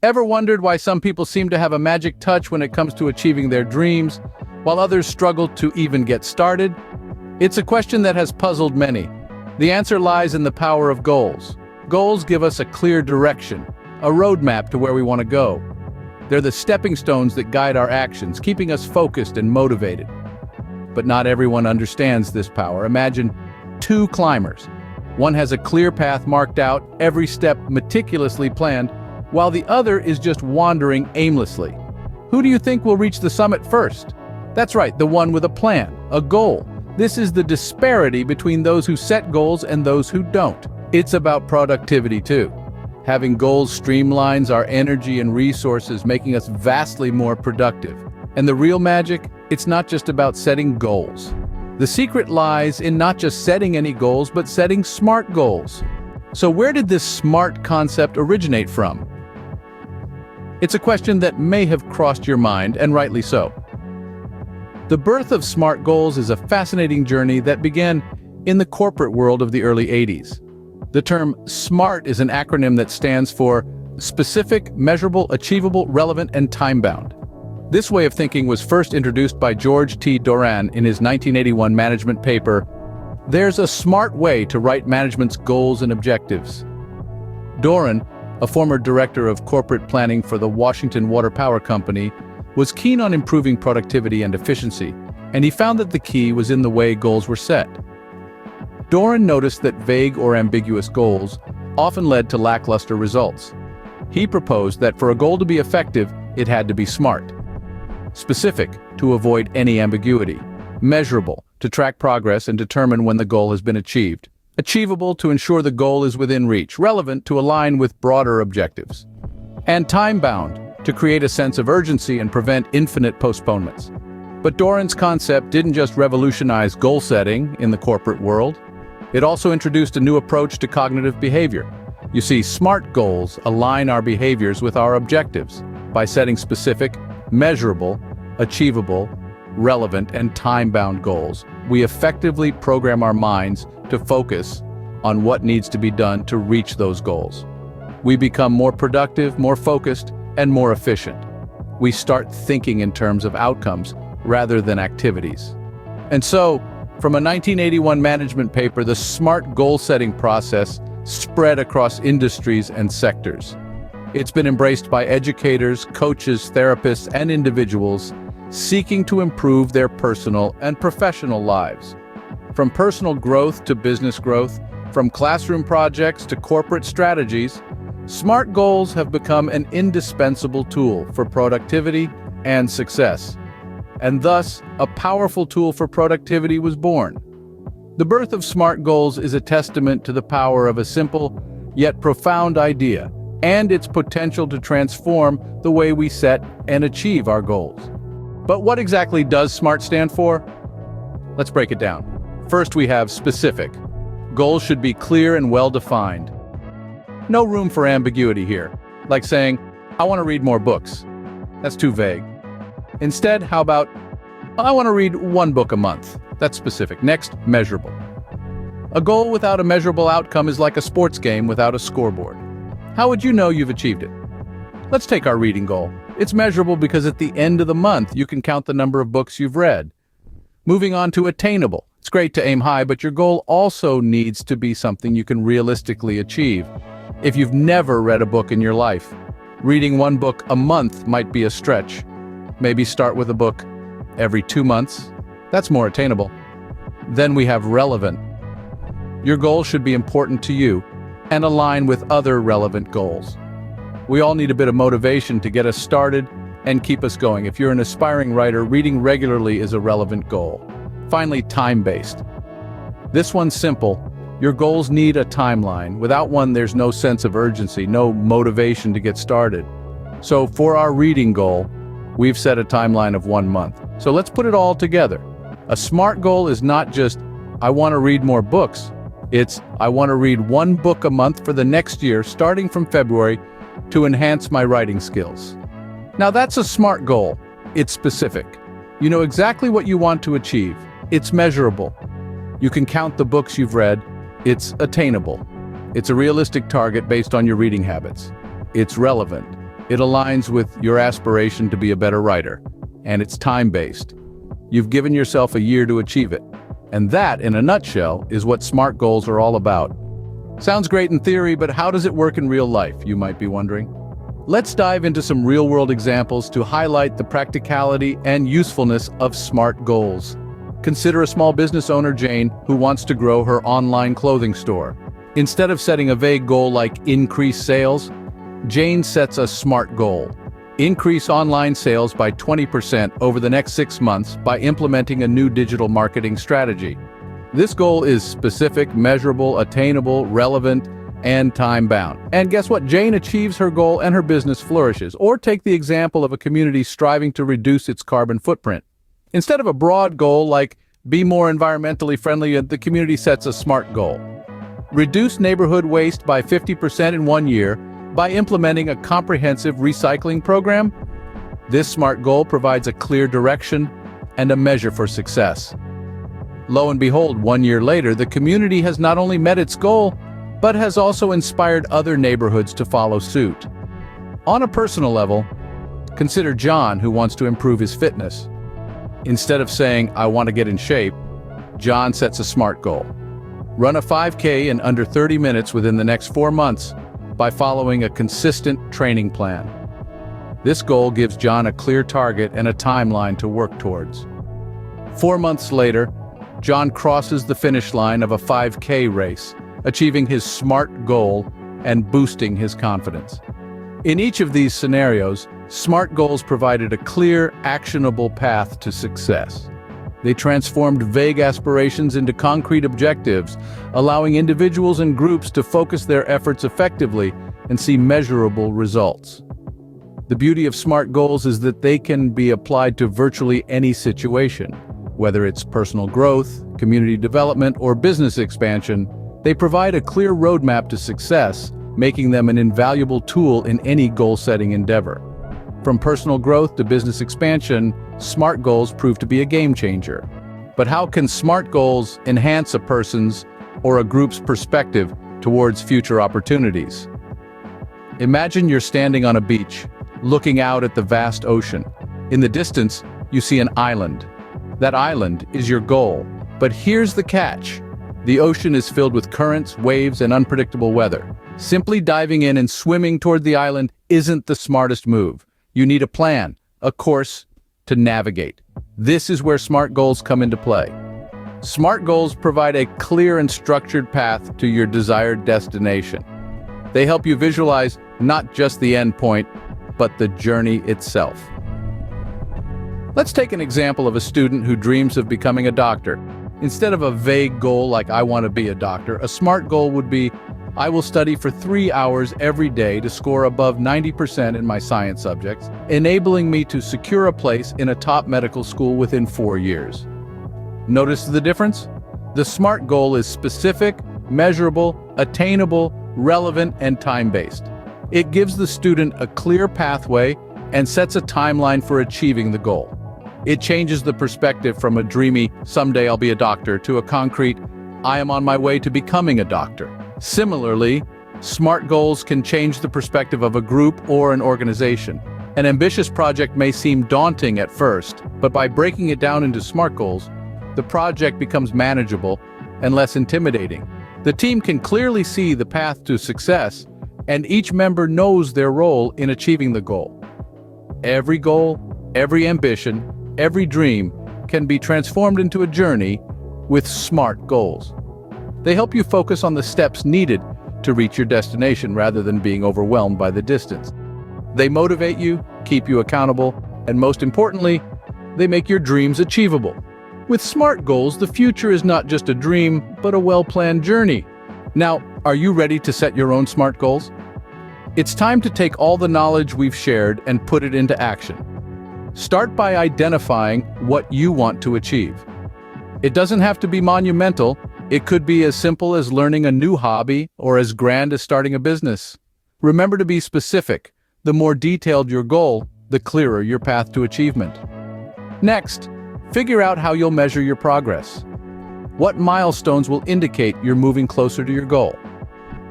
Ever wondered why some people seem to have a magic touch when it comes to achieving their dreams, while others struggle to even get started? It's a question that has puzzled many. The answer lies in the power of goals. Goals give us a clear direction, a roadmap to where we want to go. They're the stepping stones that guide our actions, keeping us focused and motivated. But not everyone understands this power. Imagine two climbers. One has a clear path marked out, every step meticulously planned, while the other is just wandering aimlessly. Who do you think will reach the summit first? That's right, the one with a plan, a goal. This is the disparity between those who set goals and those who don't. It's about productivity too. Having goals streamlines our energy and resources, making us vastly more productive. And the real magic? It's not just about setting goals. The secret lies in not just setting any goals, but setting SMART goals. So where did this SMART concept originate from? It's a question that may have crossed your mind, and rightly so. The birth of SMART goals is a fascinating journey that began in the corporate world of the early 80s. The term SMART is an acronym that stands for Specific, Measurable, Achievable, Relevant, and Time-Bound. This way of thinking was first introduced by George T. Doran in his 1981 management paper, There's a Smart Way to Write Management's Goals and Objectives. Doran, a former director of corporate planning for the Washington Water Power Company, was keen on improving productivity and efficiency, and he found that the key was in the way goals were set. Doran noticed that vague or ambiguous goals often led to lackluster results. He proposed that for a goal to be effective, it had to be SMART. Specific, to avoid any ambiguity. Measurable, to track progress and determine when the goal has been achieved. Achievable, to ensure the goal is within reach. Relevant, to align with broader objectives. And time-bound, to create a sense of urgency and prevent infinite postponements. But Doran's concept didn't just revolutionize goal setting in the corporate world. It also introduced a new approach to cognitive behavior. You see, SMART goals align our behaviors with our objectives by setting specific, measurable, achievable, relevant, and time-bound goals. We effectively program our minds to focus on what needs to be done to reach those goals. We become more productive, more focused, and more efficient. We start thinking in terms of outcomes rather than activities. And so, from a 1981 management paper, the SMART goal-setting process spread across industries and sectors. It's been embraced by educators, coaches, therapists, and individuals seeking to improve their personal and professional lives. From personal growth to business growth, from classroom projects to corporate strategies, SMART goals have become an indispensable tool for productivity and success. And thus, a powerful tool for productivity was born. The birth of SMART goals is a testament to the power of a simple, yet profound idea, and its potential to transform the way we set and achieve our goals. But what exactly does SMART stand for? Let's break it down. First, we have specific. Goals should be clear and well-defined. No room for ambiguity here, like saying, I want to read more books. That's too vague. Instead, how about, I want to read one book a month. That's specific. Next, measurable. A goal without a measurable outcome is like a sports game without a scoreboard. How would you know you've achieved it? Let's take our reading goal. It's measurable because at the end of the month, you can count the number of books you've read. Moving on to attainable. It's great to aim high, but your goal also needs to be something you can realistically achieve. If you've never read a book in your life, reading one book a month might be a stretch. Maybe start with a book every 2 months. That's more attainable. Then we have relevant. Your goal should be important to you and align with other relevant goals. We all need a bit of motivation to get us started and keep us going. If you're an aspiring writer, reading regularly is a relevant goal. Finally, time-based. This one's simple. Your goals need a timeline. Without one, there's no sense of urgency, no motivation to get started. So for our reading goal, we've set a timeline of 1 month. So let's put it all together. A SMART goal is not just, I want to read more books. It's, I want to read 1 book a month for the next year, starting from February, to enhance my writing skills. Now that's a SMART goal. It's specific. You know exactly what you want to achieve. It's measurable. You can count the books you've read. It's attainable. It's a realistic target based on your reading habits. It's relevant. It aligns with your aspiration to be a better writer, and it's time-based. You've given yourself a year to achieve it. And that, in a nutshell, is what SMART goals are all about. Sounds great in theory, but how does it work in real life, you might be wondering? Let's dive into some real-world examples to highlight the practicality and usefulness of SMART goals. Consider a small business owner, Jane, who wants to grow her online clothing store. Instead of setting a vague goal like increase sales, Jane sets a SMART goal. Increase online sales by 20% over the next 6 months by implementing a new digital marketing strategy. This goal is specific, measurable, attainable, relevant, and time-bound. And guess what? Jane achieves her goal and her business flourishes. Or take the example of a community striving to reduce its carbon footprint. Instead of a broad goal like be more environmentally friendly, the community sets a SMART goal. Reduce neighborhood waste by 50% in 1 year by implementing a comprehensive recycling program. This SMART goal provides a clear direction and a measure for success. Lo and behold, 1 year later, the community has not only met its goal, but has also inspired other neighborhoods to follow suit. On a personal level, consider John, who wants to improve his fitness. Instead of saying, I want to get in shape, John sets a SMART goal. Run a 5K in under 30 minutes within the next 4 months by following a consistent training plan. This goal gives John a clear target and a timeline to work towards. 4 months later, John crosses the finish line of a 5K race, achieving his SMART goal and boosting his confidence. In each of these scenarios, SMART goals provided a clear, actionable path to success. They transformed vague aspirations into concrete objectives, allowing individuals and groups to focus their efforts effectively and see measurable results. The beauty of SMART goals is that they can be applied to virtually any situation. Whether it's personal growth, community development, or business expansion, they provide a clear roadmap to success, making them an invaluable tool in any goal-setting endeavor. From personal growth to business expansion, SMART goals prove to be a game changer. But how can SMART goals enhance a person's or a group's perspective towards future opportunities? Imagine you're standing on a beach, looking out at the vast ocean. In the distance, you see an island. That island is your goal. But here's the catch. The ocean is filled with currents, waves, and unpredictable weather. Simply diving in and swimming toward the island isn't the smartest move. You need a plan, a course to navigate. This is where SMART goals come into play. SMART goals provide a clear and structured path to your desired destination. They help you visualize not just the end point, but the journey itself. Let's take an example of a student who dreams of becoming a doctor. Instead of a vague goal like I want to be a doctor, a SMART goal would be I will study for 3 hours every day to score above 90% in my science subjects, enabling me to secure a place in a top medical school within 4 years. Notice the difference? The SMART goal is specific, measurable, attainable, relevant, and time-based. It gives the student a clear pathway and sets a timeline for achieving the goal. It changes the perspective from a dreamy, someday I'll be a doctor, to a concrete, I am on my way to becoming a doctor. Similarly, SMART goals can change the perspective of a group or an organization. An ambitious project may seem daunting at first, but by breaking it down into SMART goals, the project becomes manageable and less intimidating. The team can clearly see the path to success, and each member knows their role in achieving the goal. Every goal, every ambition, every dream can be transformed into a journey with SMART goals. They help you focus on the steps needed to reach your destination rather than being overwhelmed by the distance. They motivate you, keep you accountable, and most importantly, they make your dreams achievable. With SMART goals, the future is not just a dream, but a well-planned journey. Now, are you ready to set your own SMART goals? It's time to take all the knowledge we've shared and put it into action. Start by identifying what you want to achieve. It doesn't have to be monumental. It could be as simple as learning a new hobby or as grand as starting a business. Remember to be specific. The more detailed your goal, the clearer your path to achievement. Next, figure out how you'll measure your progress. What milestones will indicate you're moving closer to your goal?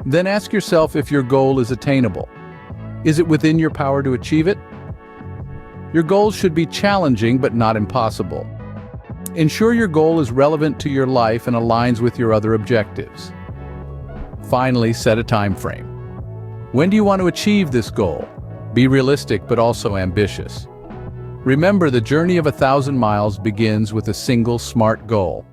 Then ask yourself if your goal is attainable. Is it within your power to achieve it? Your goals should be challenging but not impossible. Ensure your goal is relevant to your life and aligns with your other objectives. Finally, set a time frame. When do you want to achieve this goal? Be realistic but also ambitious. Remember, the journey of 1,000 miles begins with a single SMART goal.